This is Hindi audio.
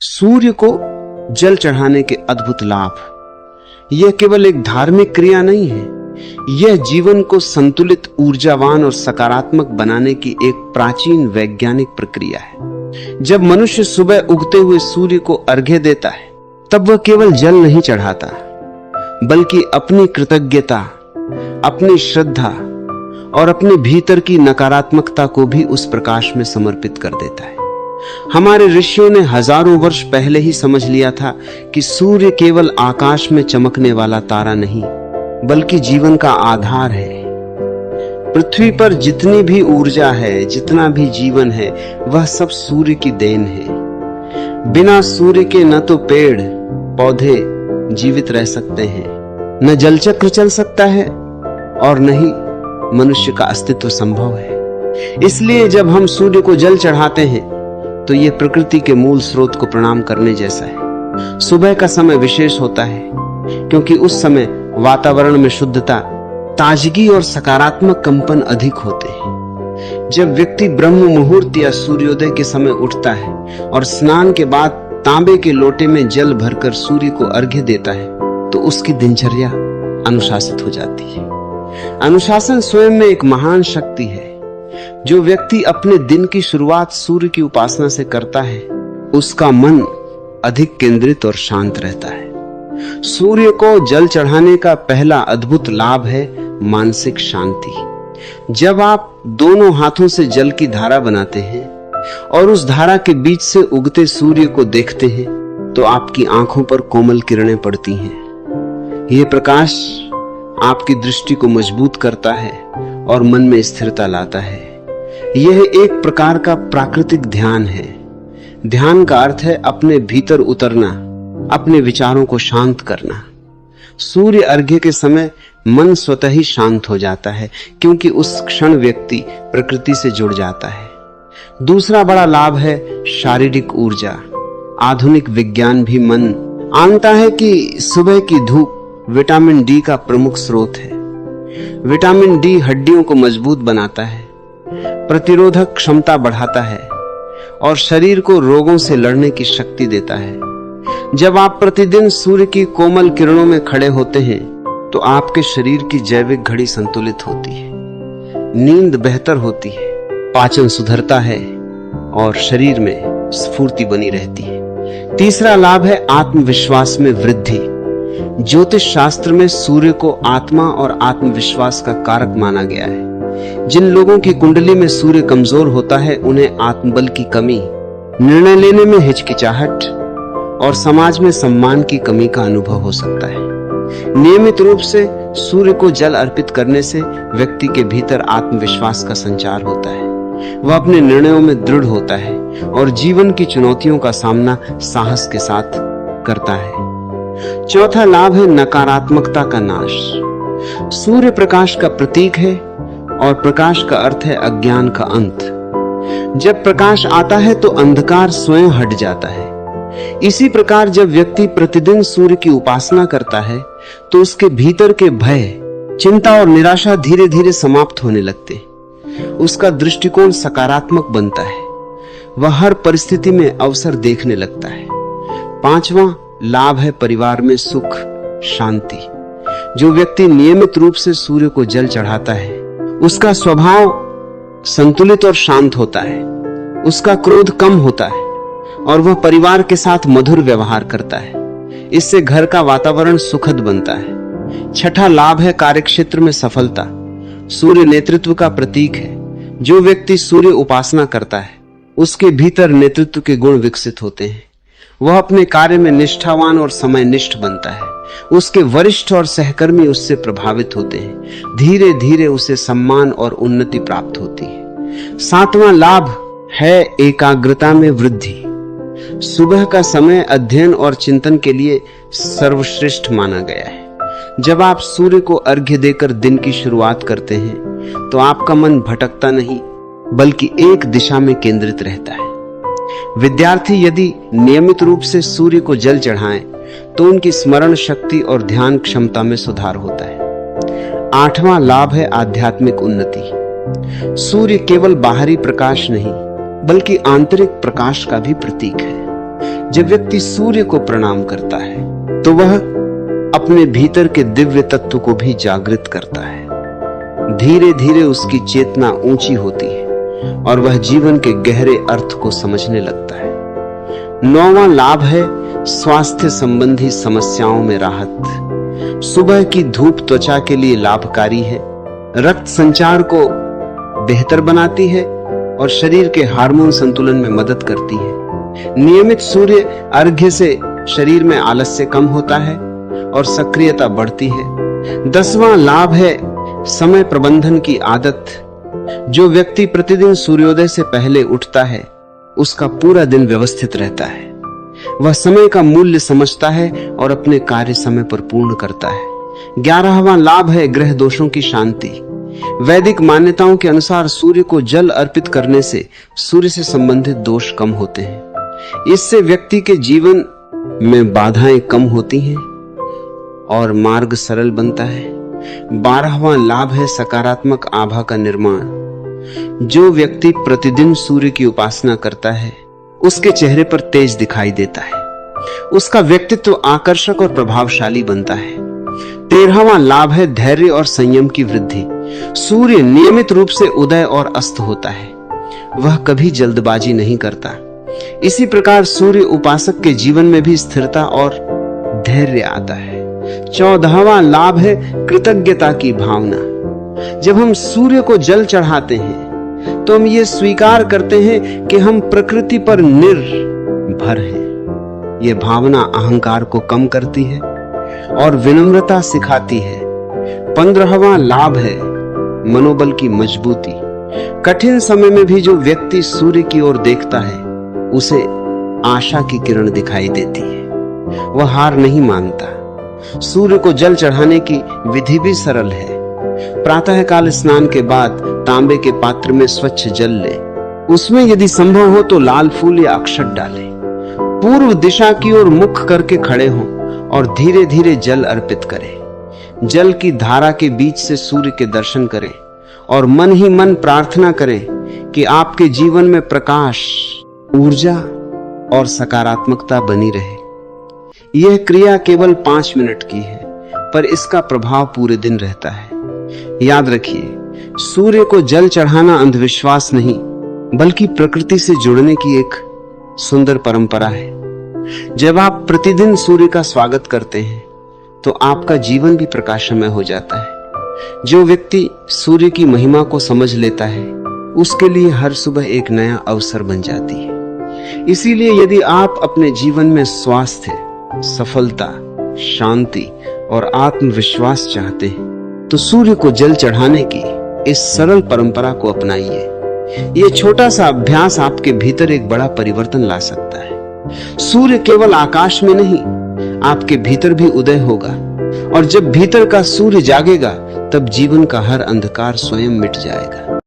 सूर्य को जल चढ़ाने के अद्भुत लाभ। यह केवल एक धार्मिक क्रिया नहीं है, यह जीवन को संतुलित, ऊर्जावान और सकारात्मक बनाने की एक प्राचीन वैज्ञानिक प्रक्रिया है। जब मनुष्य सुबह उगते हुए सूर्य को अर्घ्य देता है, तब वह केवल जल नहीं चढ़ाता, बल्कि अपनी कृतज्ञता, अपनी श्रद्धा और अपने भीतर की नकारात्मकता को भी उस प्रकाश में समर्पित कर देता है। हमारे ऋषियों ने हजारों वर्ष पहले ही समझ लिया था कि सूर्य केवल आकाश में चमकने वाला तारा नहीं, बल्कि जीवन का आधार है। पृथ्वी पर जितनी भी ऊर्जा है, जितना भी जीवन है, वह सब सूर्य की देन है। बिना सूर्य के न तो पेड़ पौधे जीवित रह सकते हैं, न जलचक्र चल सकता है और न ही मनुष्य का अस्तित्व संभव है। इसलिए जब हम सूर्य को जल चढ़ाते हैं तो यह प्रकृति के मूल स्रोत को प्रणाम करने जैसा है। सुबह का समय विशेष होता है क्योंकि उस समय वातावरण में शुद्धता, ताजगी और सकारात्मक कंपन अधिक होते हैं। जब व्यक्ति ब्रह्म मुहूर्त या सूर्योदय के समय उठता है और स्नान के बाद तांबे के लोटे में जल भरकर सूर्य को अर्घ्य देता है, तो उसकी दिनचर्या अनुशासित हो जाती है। अनुशासन स्वयं में एक महान शक्ति है। जो व्यक्ति अपने दिन की शुरुआत सूर्य की उपासना से करता है, उसका मन अधिक केंद्रित और शांत रहता है। सूर्य को जल चढ़ाने का पहला अद्भुत लाभ है मानसिक शांति। जब आप दोनों हाथों से जल की धारा बनाते हैं और उस धारा के बीच से उगते सूर्य को देखते हैं, तो आपकी आंखों पर कोमल किरणें पड़ती हैं। यह प्रकाश आपकी दृष्टि को मजबूत करता है और मन में स्थिरता लाता है। यह एक प्रकार का प्राकृतिक ध्यान है। ध्यान का अर्थ है अपने भीतर उतरना, अपने विचारों को शांत करना। सूर्य अर्घ्य के समय मन स्वतः ही शांत हो जाता है, क्योंकि उस क्षण व्यक्ति प्रकृति से जुड़ जाता है। दूसरा बड़ा लाभ है शारीरिक ऊर्जा। आधुनिक विज्ञान भी मानता है कि सुबह की धूप विटामिन डी का प्रमुख स्रोत है। विटामिन डी हड्डियों को मजबूत बनाता है, प्रतिरोधक क्षमता बढ़ाता है और शरीर को रोगों से लड़ने की शक्ति देता है। जब आप प्रतिदिन सूर्य की कोमल किरणों में खड़े होते हैं, तो आपके शरीर की जैविक घड़ी संतुलित होती है, नींद बेहतर होती है, पाचन सुधरता है और शरीर में स्फूर्ति बनी रहती है। तीसरा लाभ है आत्मविश्वास में वृद्धि। ज्योतिष शास्त्र में सूर्य को आत्मा और आत्मविश्वास का कारक माना गया है। जिन लोगों की कुंडली में सूर्य कमजोर होता है, उन्हें आत्मबल की कमी, निर्णय लेने में हिचकिचाहट और समाज में सम्मान की कमी का अनुभव हो सकता है। नियमित रूप से सूर्य को जल अर्पित करने से व्यक्ति के भीतर आत्मविश्वास का संचार होता है। वह अपने निर्णयों में दृढ़ होता है और जीवन की चुनौतियों का सामना साहस के साथ करता है। चौथा लाभ है नकारात्मकता का नाश। सूर्य प्रकाश का प्रतीक है और प्रकाश का अर्थ है अज्ञान का अंत। जब प्रकाश आता है तो अंधकार स्वयं हट जाता है। इसी प्रकार जब व्यक्ति प्रतिदिन सूर्य की उपासना करता है, तो उसके भीतर के भय, चिंता और निराशा धीरे धीरे समाप्त होने लगते। उसका दृष्टिकोण सकारात्मक बनता है। वह हर परिस्थिति में अवसर देखने लगता है। पांचवा लाभ है परिवार में सुख शांति। जो व्यक्ति नियमित रूप से सूर्य को जल चढ़ाता है, उसका स्वभाव संतुलित और शांत होता है, उसका क्रोध कम होता है और वह परिवार के साथ मधुर व्यवहार करता है। इससे घर का वातावरण सुखद बनता है। छठा लाभ है कार्यक्षेत्र में सफलता। सूर्य नेतृत्व का प्रतीक है। जो व्यक्ति सूर्य उपासना करता है, उसके भीतर नेतृत्व के गुण विकसित होते हैं। वह अपने कार्य में निष्ठावान और समयनिष्ठ बनता है। उसके वरिष्ठ और सहकर्मी उससे प्रभावित होते हैं। धीरे धीरे उसे सम्मान और उन्नति प्राप्त होती है। सातवां लाभ है एकाग्रता में वृद्धि। सुबह का समय अध्ययन और चिंतन के लिए सर्वश्रेष्ठ माना गया है। जब आप सूर्य को अर्घ्य देकर दिन की शुरुआत करते हैं, तो आपका मन भटकता नहीं, बल्कि एक दिशा में केंद्रित रहता है। विद्यार्थी यदि नियमित रूप से सूर्य को जल चढ़ाएं, तो उनकी स्मरण शक्ति और ध्यान क्षमता में सुधार होता है। आठवां लाभ है आध्यात्मिक उन्नति। सूर्य केवल बाहरी प्रकाश नहीं, बल्कि आंतरिक प्रकाश का भी प्रतीक है। जब व्यक्ति सूर्य को प्रणाम करता है तो वह अपने भीतर के दिव्य तत्व को भी जागृत करता है। धीरे धीरे उसकी चेतना ऊंची होती है और वह जीवन के गहरे अर्थ को समझने लगता है। 9वां लाभ है स्वास्थ्य संबंधी समस्याओं में राहत। सुबह की धूप त्वचा के लिए लाभकारी है, रक्त संचार को बेहतर बनाती है और शरीर के हार्मोन संतुलन में मदद करती है। नियमित सूर्य अर्घ्य से शरीर में आलस्य कम होता है और सक्रियता बढ़ती है। 10वां लाभ है समय प्रबंधन की आदत। जो व्यक्ति प्रतिदिन सूर्योदय से पहले उठता है उसका पूरा दिन व्यवस्थित रहता है। वह समय का मूल्य समझता है और अपने कार्य समय पर पूर्ण करता है। 11वां लाभ है ग्रह दोषों की शांति। वैदिक मान्यताओं के अनुसार सूर्य को जल अर्पित करने से सूर्य से संबंधित दोष कम होते हैं। इससे व्यक्ति के जीवन में बाधाएं कम होती हैं और मार्ग सरल बनता है। 12वां लाभ है सकारात्मक आभा का निर्माण। जो व्यक्ति प्रतिदिन सूर्य की उपासना करता है उसके चेहरे पर तेज दिखाई देता है। उसका व्यक्तित्व आकर्षक और प्रभावशाली बनता है। 13वां लाभ है धैर्य और संयम की वृद्धि। सूर्य नियमित रूप से उदय और अस्त होता है, वह कभी जल्दबाजी नहीं करता। इसी प्रकार सूर्य उपासक के जीवन में भी स्थिरता और धैर्य आता है। 14वां लाभ है कृतज्ञता की भावना। जब हम सूर्य को जल चढ़ाते हैं तो हम ये स्वीकार करते हैं कि हम प्रकृति पर निर्भर हैं। ये भावना अहंकार को कम करती है और विनम्रता सिखाती है। 15वां लाभ है मनोबल की मजबूती। कठिन समय में भी जो व्यक्ति सूर्य की ओर देखता है उसे आशा की किरण दिखाई देती है। वह हार नहीं मानता। सूर्य को जल चढ़ाने की विधि भी सरल है। प्रातःकाल स्नान के बाद तांबे के पात्र में स्वच्छ जल ले। उसमें यदि संभव हो तो लाल फूल या अक्षत डालें। पूर्व दिशा की ओर मुख करके खड़े हों और धीरे धीरे जल अर्पित करें। जल की धारा के बीच से सूर्य के दर्शन करें और मन ही मन प्रार्थना करें कि आपके जीवन में प्रकाश, ऊर्जा और सकारात्मकता बनी रहे। यह क्रिया केवल 5 मिनट की है पर इसका प्रभाव पूरे दिन रहता है। याद रखिए, सूर्य को जल चढ़ाना अंधविश्वास नहीं बल्कि प्रकृति से जुड़ने की एक सुंदर परंपरा है। जब आप प्रतिदिन सूर्य का स्वागत करते हैं तो आपका जीवन भी प्रकाशमय हो जाता है। जो व्यक्ति सूर्य की महिमा को समझ लेता है उसके लिए हर सुबह एक नया अवसर बन जाती है। इसीलिए यदि आप अपने जीवन में स्वास्थ्य, सफलता, शांति और आत्मविश्वास चाहते हैं तो सूर्य को जल चढ़ाने की इस सरल परंपरा को अपनाइए। यह छोटा सा अभ्यास आपके भीतर एक बड़ा परिवर्तन ला सकता है। सूर्य केवल आकाश में नहीं, आपके भीतर भी उदय होगा और जब भीतर का सूर्य जागेगा तब जीवन का हर अंधकार स्वयं मिट जाएगा।